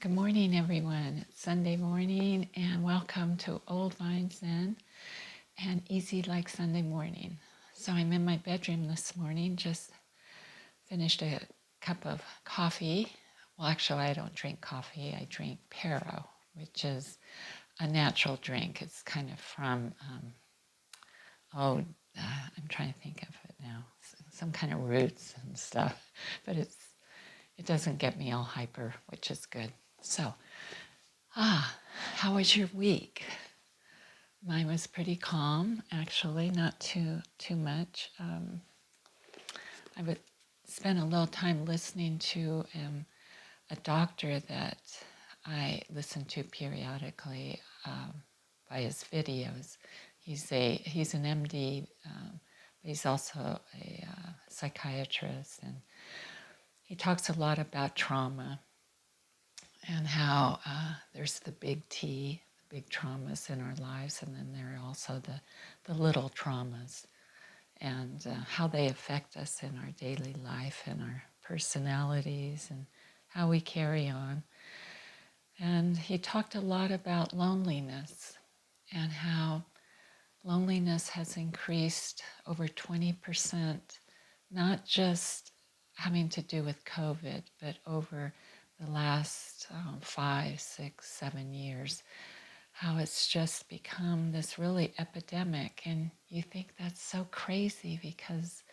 Good morning, everyone. It's Sunday morning, and welcome to Old Vine Zen and Easy Like Sunday Morning. So I'm in my bedroom this morning, just finished a cup of coffee. Well, actually, I don't drink coffee. I drink Pero, which is a natural drink. It's kind of from, I'm trying to think of it now, some kind of roots and stuff, but it doesn't get me all hyper, which is good. So, how was your week? Mine was pretty calm, actually, not too much. I would spend a little time listening to a doctor that I listen to periodically by his videos. He's an MD, but he's also a psychiatrist, and he talks a lot about trauma and how there's the big T, the big traumas in our lives, and then there are also the little traumas, and how they affect us in our daily life and our personalities and how we carry on. And he talked a lot about loneliness and how loneliness has increased over 20%, not just having to do with COVID, but over the last 5, 6, 7 years, how it's just become this really epidemic. And you think that's so crazy because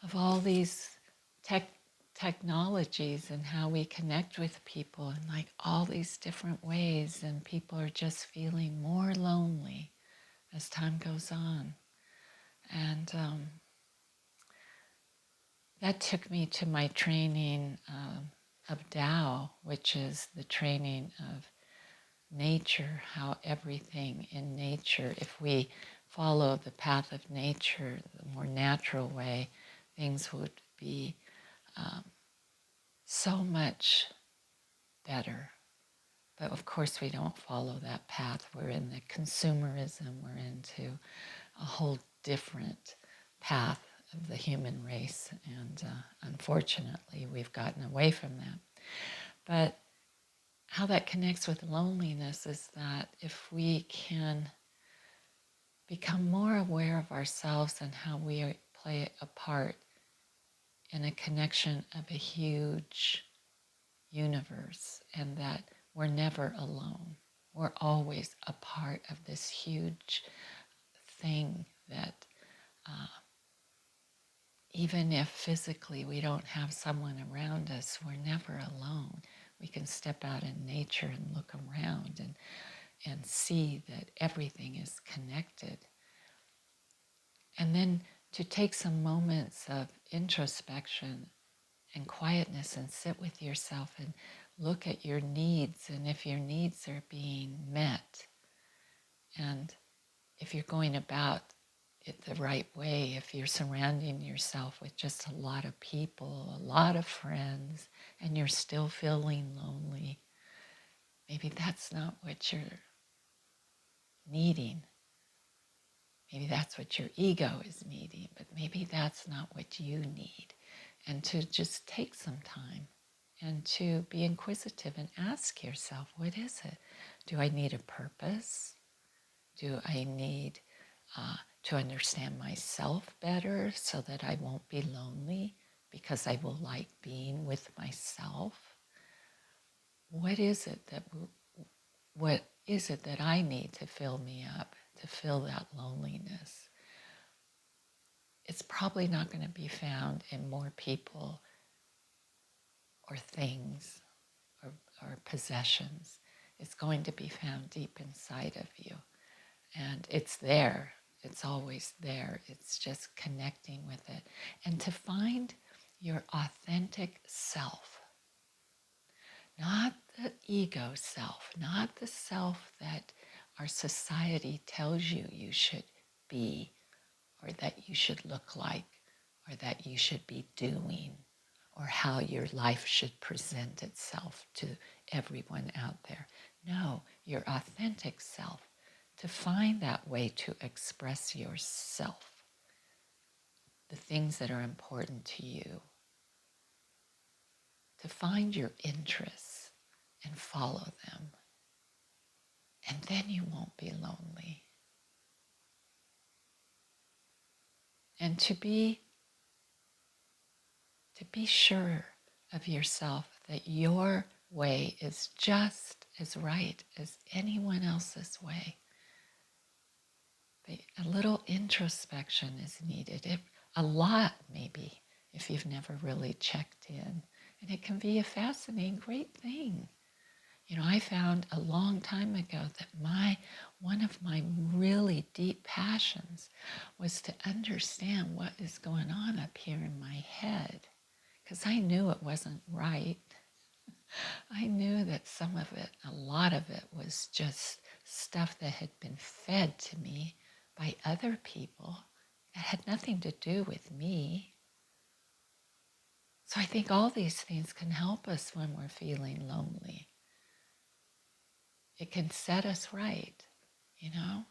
of all these technologies and how we connect with people in like all these different ways, and people are just feeling more lonely as time goes on. And that took me to my training of Tao, which is the training of nature, how everything in nature, if we follow the path of nature, the more natural way, things would be so much better. But of course, we don't follow that path. We're in the consumerism, we're into a whole different path of the human race, and unfortunately, we've gotten away from that. But how that connects with loneliness is that if we can become more aware of ourselves and how we play a part in a connection of a huge universe, and that we're never alone. We're always a part of this huge thing that even if physically we don't have someone around us, we're never alone. We can step out in nature and look around and see that everything is connected. And then to take some moments of introspection and quietness and sit with yourself and look at your needs, and if your needs are being met, and if you're going about it the right way, if you're surrounding yourself with just a lot of people, a lot of friends, and you're still feeling lonely, maybe that's not what you're needing. Maybe that's what your ego is needing, but maybe that's not what you need. And to just take some time and to be inquisitive and ask yourself, what is it? Do I need a purpose? Do I need to understand myself better so that I won't be lonely because I will like being with myself? What is it that I need to fill me up, to fill that loneliness? It's probably not going to be found in more people or things or possessions. It's going to be found deep inside of you. And it's there. It's always there. It's just connecting with it. And to find your authentic self, not the ego self, not the self that our society tells you you should be, or that you should look like, or that you should be doing, or how your life should present itself to everyone out there. No, your authentic self. To find that way to express yourself, the things that are important to you, to find your interests and follow them. And then you won't be lonely. And to be sure of yourself that your way is just as right as anyone else's way. But a little introspection is needed. A lot, maybe, if you've never really checked in. And it can be a fascinating, great thing. You know, I found a long time ago that one of my really deep passions was to understand what is going on up here in my head, because I knew it wasn't right. I knew that some of it, a lot of it, was just stuff that had been fed to me by other people that had nothing to do with me. So I think all these things can help us when we're feeling lonely. It can set us right, you know?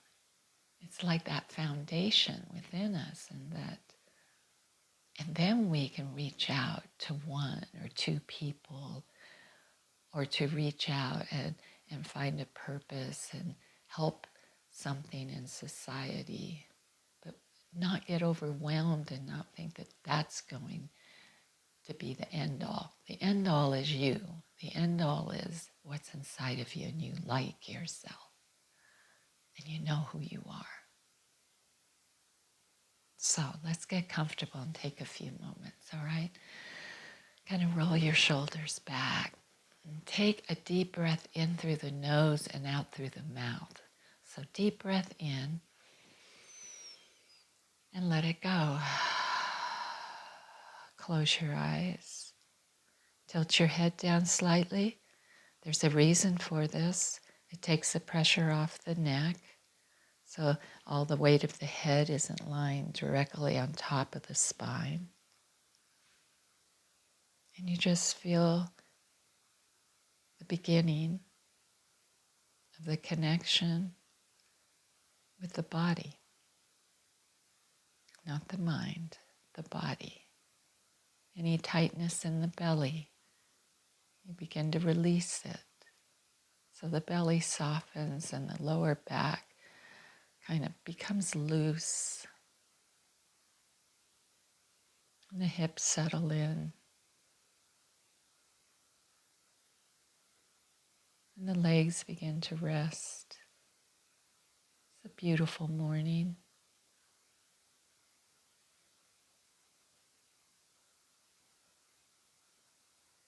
It's like that foundation within us, and then we can reach out to one or two people, or to reach out and find a purpose and help something in society, but not get overwhelmed and not think that that's going to be the end all. The end all is you. The end all is what's inside of you, and you like yourself, and you know who you are. So let's get comfortable and take a few moments, all right? Kind of roll your shoulders back. And take a deep breath in through the nose and out through the mouth. So deep breath in and let it go. Close your eyes. Tilt your head down slightly. There's a reason for this. It takes the pressure off the neck, so all the weight of the head isn't lying directly on top of the spine. And you just feel the beginning of the connection with the body. Not the mind, the body. Any tightness in the belly, you begin to release it. So the belly softens and the lower back kind of becomes loose. And the hips settle in. And the legs begin to rest. It's a beautiful morning.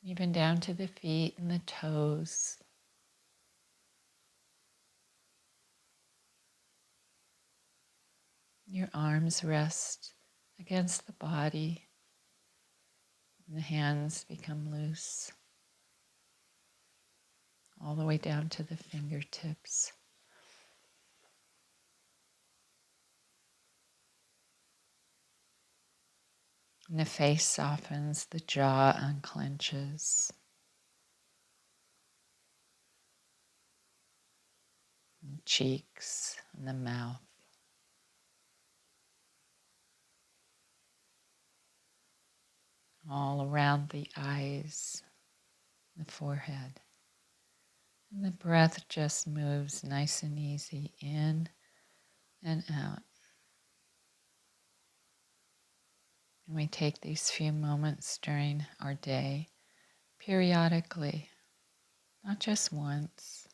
Even down to the feet and the toes. Your arms rest against the body, and the hands become loose, all the way down to the fingertips. And the face softens, the jaw unclenches. And cheeks and the mouth. All around the eyes, the forehead. And the breath just moves nice and easy in and out. And we take these few moments during our day, periodically, not just once,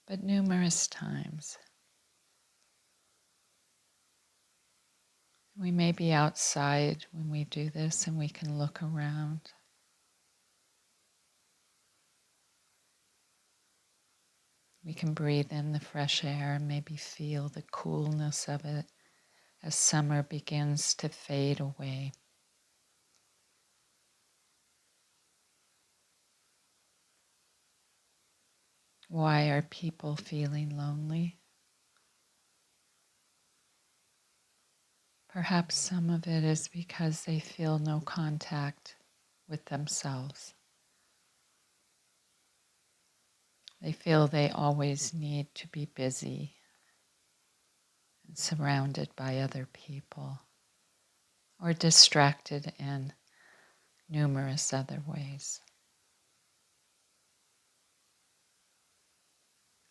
but numerous times. We may be outside when we do this, and we can look around. We can breathe in the fresh air and maybe feel the coolness of it as summer begins to fade away. Why are people feeling lonely? Perhaps some of it is because they feel no contact with themselves. They feel they always need to be busy and surrounded by other people, or distracted in numerous other ways.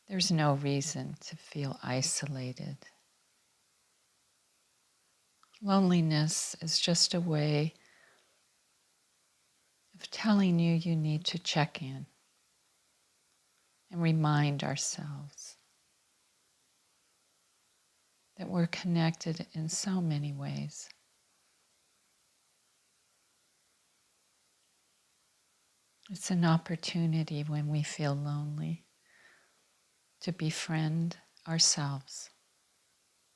There's no reason to feel isolated. Loneliness is just a way of telling you you need to check in and remind ourselves that we're connected in so many ways. It's an opportunity when we feel lonely to befriend ourselves,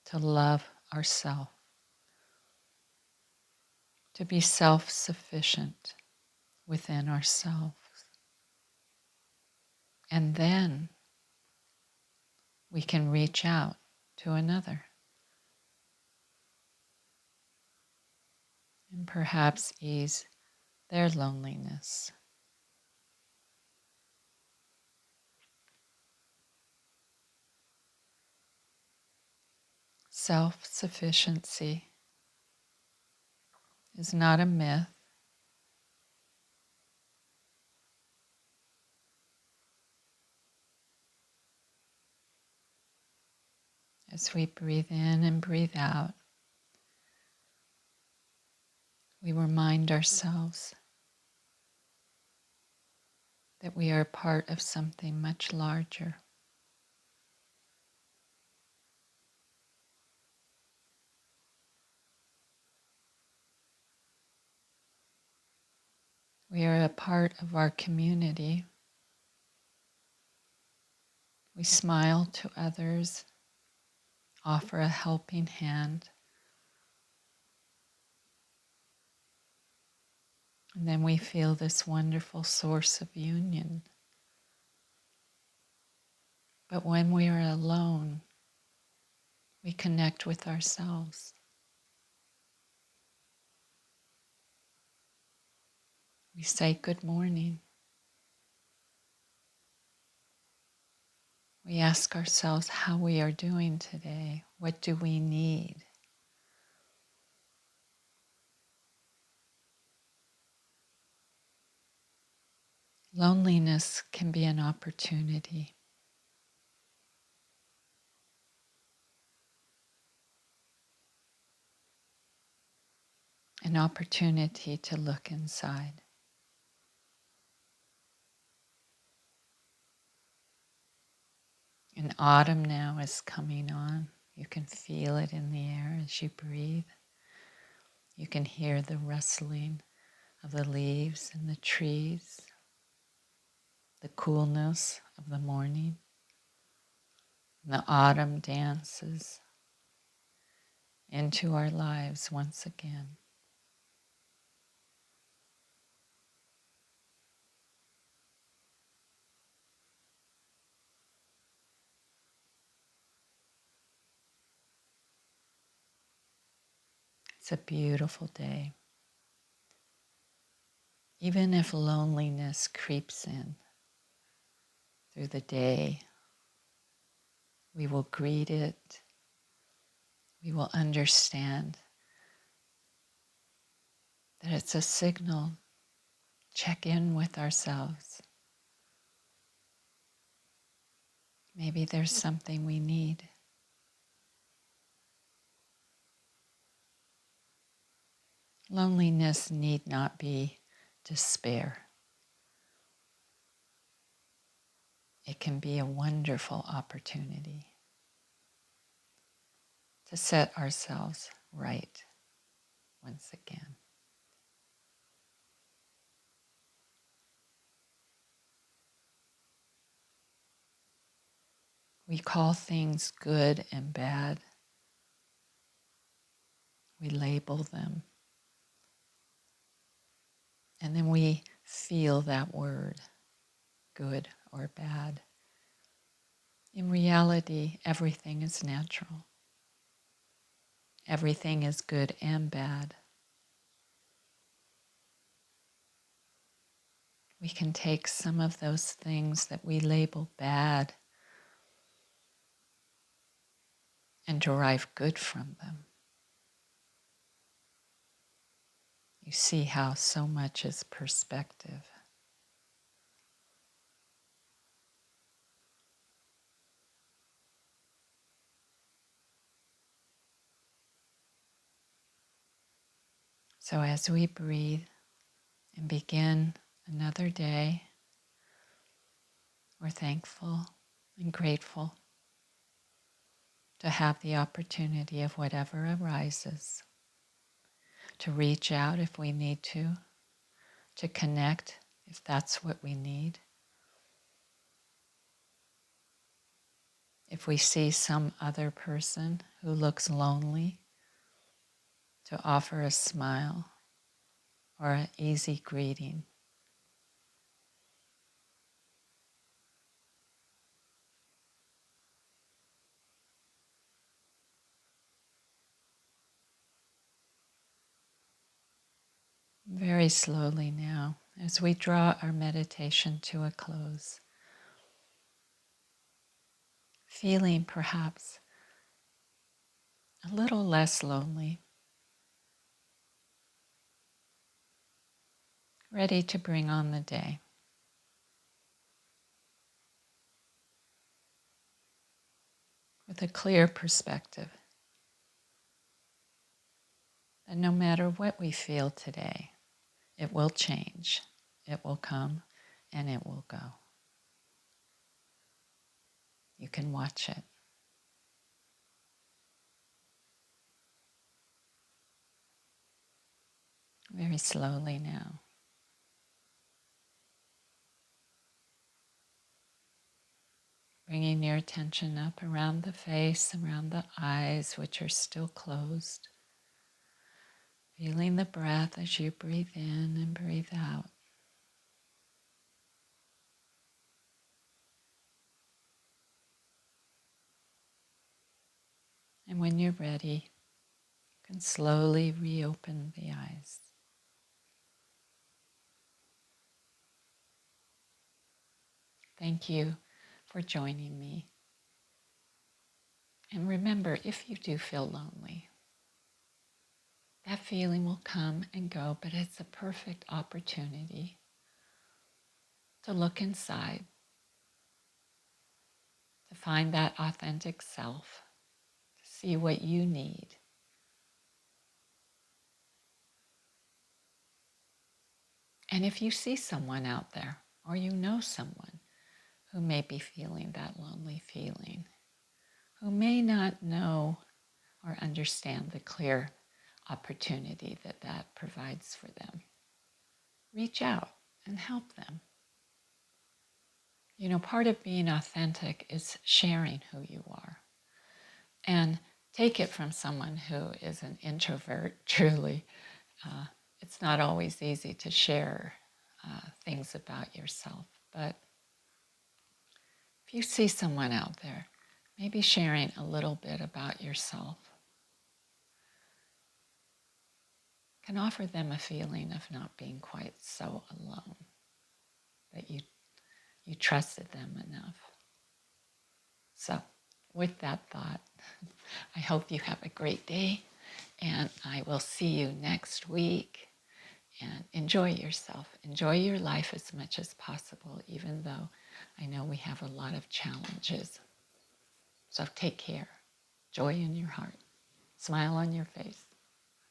to love ourselves, to be self-sufficient within ourselves. And then we can reach out to another and perhaps ease their loneliness. Self-sufficiency is not a myth. As we breathe in and breathe out, we remind ourselves that we are part of something much larger. We are a part of our community. We smile to others, offer a helping hand, and then we feel this wonderful source of union. But when we are alone, we connect with ourselves. We say good morning. We ask ourselves how we are doing today. What do we need? Loneliness can be an opportunity. An opportunity to look inside. And autumn now is coming on. You can feel it in the air as you breathe. You can hear the rustling of the leaves in the trees, the coolness of the morning. And the autumn dances into our lives once again. It's a beautiful day. Even if loneliness creeps in through the day, we will greet it. We will understand that it's a signal. Check in with ourselves. Maybe there's something we need. Loneliness need not be despair. It can be a wonderful opportunity to set ourselves right once again. We call things good and bad. We label them. And then we feel that word, good or bad. In reality, everything is natural. Everything is good and bad. We can take some of those things that we label bad and derive good from them. You see how so much is perspective. So as we breathe and begin another day, we're thankful and grateful to have the opportunity of whatever arises, to reach out if we need to connect if that's what we need. If we see some other person who looks lonely, to offer a smile or an easy greeting. Very slowly now, as we draw our meditation to a close, feeling perhaps a little less lonely, ready to bring on the day. With a clear perspective that no matter what we feel today, it will change, it will come, and it will go. You can watch it. Very slowly now. Bringing your attention up around the face, around the eyes, which are still closed. Feeling the breath as you breathe in and breathe out. And when you're ready, you can slowly reopen the eyes. Thank you for joining me. And remember, if you do feel lonely, that feeling will come and go, but it's a perfect opportunity to look inside, to find that authentic self, to see what you need. And if you see someone out there, or you know someone who may be feeling that lonely feeling, who may not know or understand the clear opportunity that that provides for them, reach out and help them. You know, part of being authentic is sharing who you are. And take it from someone who is an introvert, truly. It's not always easy to share things about yourself. But if you see someone out there, maybe sharing a little bit about yourself can offer them a feeling of not being quite so alone, that you trusted them enough. So with that thought, I hope you have a great day, and I will see you next week. And enjoy yourself. Enjoy your life as much as possible, even though I know we have a lot of challenges. So take care. Joy in your heart. Smile on your face.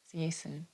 See you soon.